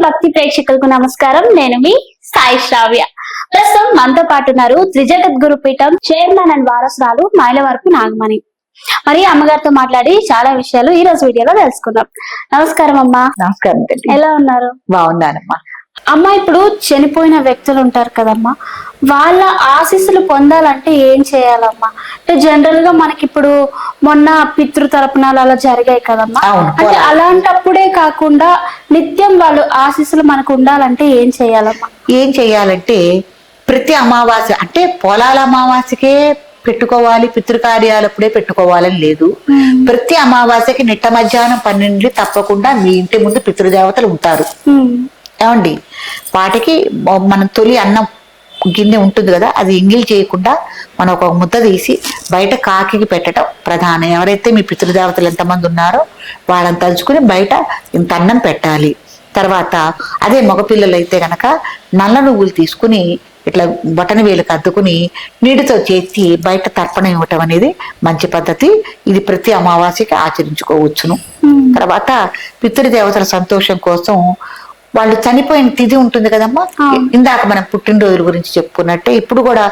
భక్తి ప్రేక్షకులకు నమస్కారం. నేను మీ సాయి శ్రావ్య. ప్రస్తుతం మనతో పాటు ఉన్నారు త్రిజగద్గురు పీఠం చైర్మన్ అండ్ వారసురాలు మైలవరపు నాగమణి. మరి అమ్మగారితో మాట్లాడి చాలా విషయాలు ఈ రోజు వీడియోలో తెలుసుకుందాం. నమస్కారం అమ్మా. నమస్కారం. ఎలా ఉన్నారు? బాగున్నానమ్మా. అమ్మ, ఇప్పుడు చనిపోయిన వ్యక్తులు ఉంటారు కదమ్మా, వాళ్ళ ఆశీస్సులు పొందాలంటే ఏం చేయాలమ్మా? అంటే జనరల్ గా మనకి ఇప్పుడు మొన్న పితృతర్పణాలు అలా జరిగాయి కదమ్మా, అంటే అలాంటప్పుడే కాకుండా నిత్యం వాళ్ళు ఆశీస్సులు మనకు ఉండాలంటే ఏం చేయాలమ్మా? ఏం చేయాలంటే ప్రతి అమావాస్య, అంటే పొలాల అమావాస్యకే పెట్టుకోవాలి, పితృకార్యాలప్పుడే పెట్టుకోవాలని లేదు. ప్రతి అమావాస్యకి నిట్ట మధ్యాహ్నం 12 తప్పకుండా మీ ఇంటి ముందు పితృదేవతలు ఉంటారు. ఏమండి, వాటికి మనం తొలి అన్నం గిన్నె ఉంటుంది కదా, అది ఎంగిల్ చేయకుండా మనం ఒక ముద్ద తీసి బయట కాకికి పెట్టడం ప్రధానం. ఎవరైతే మీ పితృదేవతలు ఎంతమంది ఉన్నారో వాళ్ళని తలుచుకుని బయట ఇంత అన్నం పెట్టాలి. తర్వాత అదే మగపిల్లలు అయితే గనక నల్ల నువ్వులు తీసుకుని ఇట్లా బటన్ వేలకు అద్దుకుని నీటితో చేసి బయట తర్పణ ఇవ్వటం అనేది మంచి పద్ధతి. ఇది ప్రతి అమావాస్యకి ఆచరించుకోవచ్చును. తర్వాత పితృదేవతల సంతోషం కోసం వాళ్ళు చనిపోయిన తిథి ఉంటుంది కదమ్మా, ఇందాక మనం పుట్టినరోజుల గురించి చెప్పుకున్నట్టే ఇప్పుడు కూడా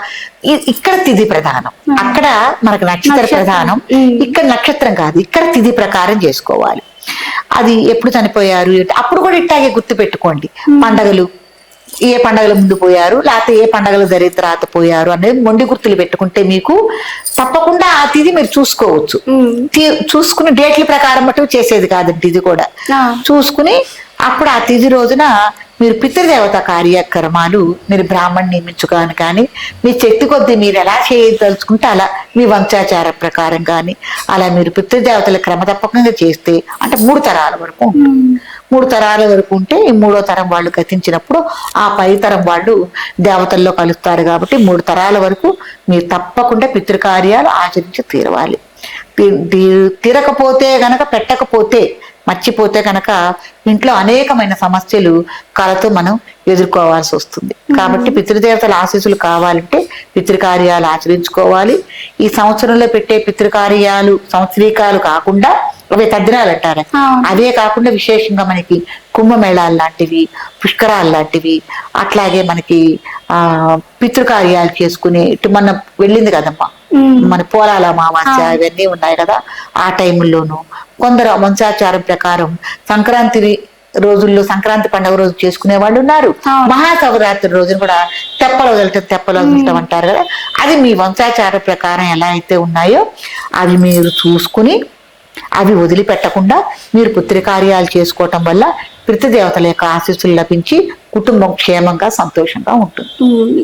ఇక్కడ తిథి ప్రధానం, అక్కడ మనకు నక్షత్ర ప్రధానం. ఇక్కడ నక్షత్రం కాదు, ఇక్కడ తిథి ప్రకారం చేసుకోవాలి. అది ఎప్పుడు చనిపోయారు అప్పుడు కూడా ఇట్టాగే గుర్తు పెట్టుకోండి. పండగలు ఏ పండగల ముందు పోయారు, లేకపోతే ఏ పండగలు జరిగిన తర్వాత పోయారు అనేది మొండి గుర్తులు పెట్టుకుంటే మీకు తప్పకుండా ఆ తిథి మీరు చూసుకోవచ్చు. చూసుకుని డేట్ల ప్రకారం బట్టి చేసేది కాదండి, ఇది కూడా చూసుకుని అప్పుడు ఆ తిథి రోజున మీరు పితృదేవత కార్యక్రమాలు మీరు బ్రాహ్మణ్ నియమించుకొని కానీ మీ శక్తి కొద్దీ మీరు ఎలా చేయదలుచుకుంటే అలా మీ వంశాచార ప్రకారం కానీ అలా మీరు పితృదేవతల క్రమతప్పకంగా చేస్తే అంటే 3 తరాల వరకు ఉంటుంది. 3 తరాల వరకు ఉంటే ఈ 3వ తరం వాళ్ళు గతించినప్పుడు ఆ 10 తరం వాళ్ళు దేవతల్లో కలుస్తారు. కాబట్టి 3 తరాల వరకు మీరు తప్పకుండా పితృకార్యాలు ఆచరించి తీరవాలి. తీరకపోతే గనక, పెట్టకపోతే, మర్చిపోతే కనుక ఇంట్లో అనేకమైన సమస్యలు కళతో మనం ఎదుర్కోవాల్సి వస్తుంది. కాబట్టి పితృదేవతల ఆశీస్సులు కావాలంటే పితృకార్యాలు ఆచరించుకోవాలి. ఈ సంవత్సరంలో పెట్టే పితృకార్యాలు సంవత్సరీకాలు కాకుండా అవి తద్దినాలు అంటారు, అవే కాకుండా విశేషంగా మనకి కుంభమేళాలు లాంటివి, పుష్కరాలు లాంటివి, అట్లాగే మనకి పితృకార్యాలు చేసుకుని ఇటు మనం వెళ్ళింది కదమ్మా మన పోలాల అమావాస్య ఇవన్నీ ఉన్నాయి కదా, ఆ టైంలోనూ కొందరు వంశాచారం ప్రకారం సంక్రాంతి రోజుల్లో సంక్రాంతి పండుగ రోజు చేసుకునే వాళ్ళు ఉన్నారు. మహాశివరాత్రి రోజున కూడా తెప్పలు వదలటం అంటారు కదా, అది మీ వంశాచార ప్రకారం ఎలా అయితే ఉన్నాయో అవి మీరు చూసుకుని అవి వదిలిపెట్టకుండా మీరు పుత్రికార్యాలు చేసుకోవటం వల్ల పితృదేవతల యొక్క ఆశీస్సులు లభించి కుటుంబం క్షేమంగా సంతోషంగా ఉంటుంది.